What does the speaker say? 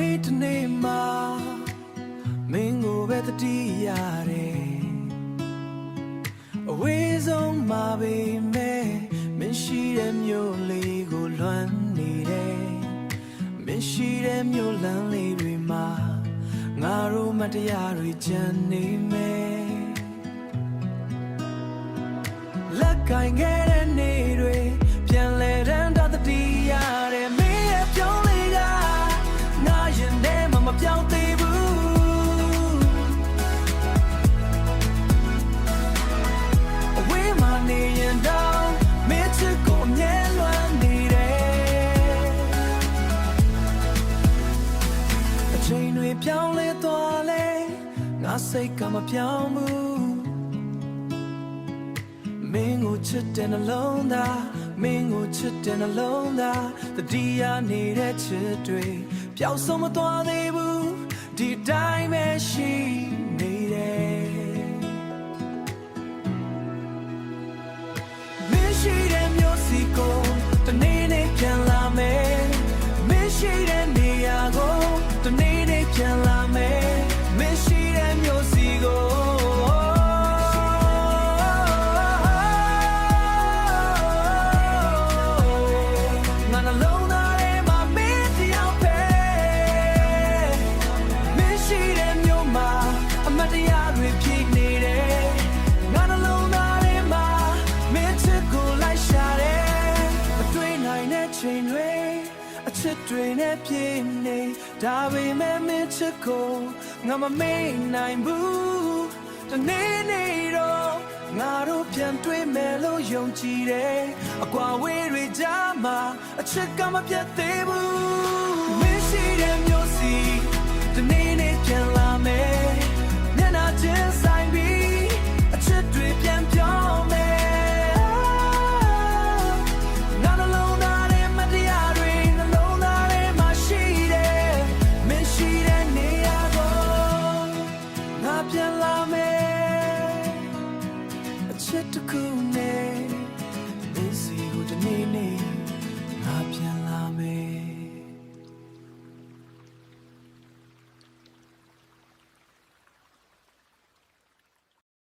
နေ့တစ်နေ့မှာမင်းကိုပဲတတိရတယ်အဝေးဆုံးမှာပဲမင်းရှိတဲ့မြို့လေးကိုလွမ်းနေတယ်မင်းရှိတဲ့မြို့လမ်းလေးတွေမှာငါတို့မတရားတွေကြံနေမယ်လက်ကင်ခဲ့တဲ့နေ့တွေပြန်လဲတန်းတတိရတယ်မင်းရဲ့ပြောင်းလေးကငါရင်ထဲမှာမပြောင်းသေးဘူးအဝေးမှာနေရင်တော့မင်းချစ်ကိုအမြဲလွမ်းနေတယ်အချိန်တွေပြောင်းလဲသွားလဲငါစိတ်ကမပြောင်းဘူးမင်းကိုချစ်တဲ့နှလုံးသားမင်းကိုချစ်တဲ့နှလုံးသားတတိယနေတဲ့ချစ်တွေပျောက်ဆုံးမသွားသေးဘူးဒီတိုင်းပဲရှိနေတယ်မင်းရှိတဲ့မျိုးစီကိုတနေ့နေ့ပြန်လာမယ်မင်းရှိတဲ့နေရာကိုတနေ့နေ့ပြန်လာမယ်မင်းရှိတဲ့မျိုးစီကိုချစ်တွေနဲ့ပြည့်နေဒါပေမဲ့မင်းချစ်ကိုငါမမေ့နိုင်ဘူးတနေ့နေ့တော့ငါတို့ပြန်တွေ့မယ်လို့ယုံကြည်တယ်အကွာဝေးတွေကြားမှာအချစ်ကမပြတ်သေးဘူးမင်းရှိတဲ့မျိုးစီတနေ့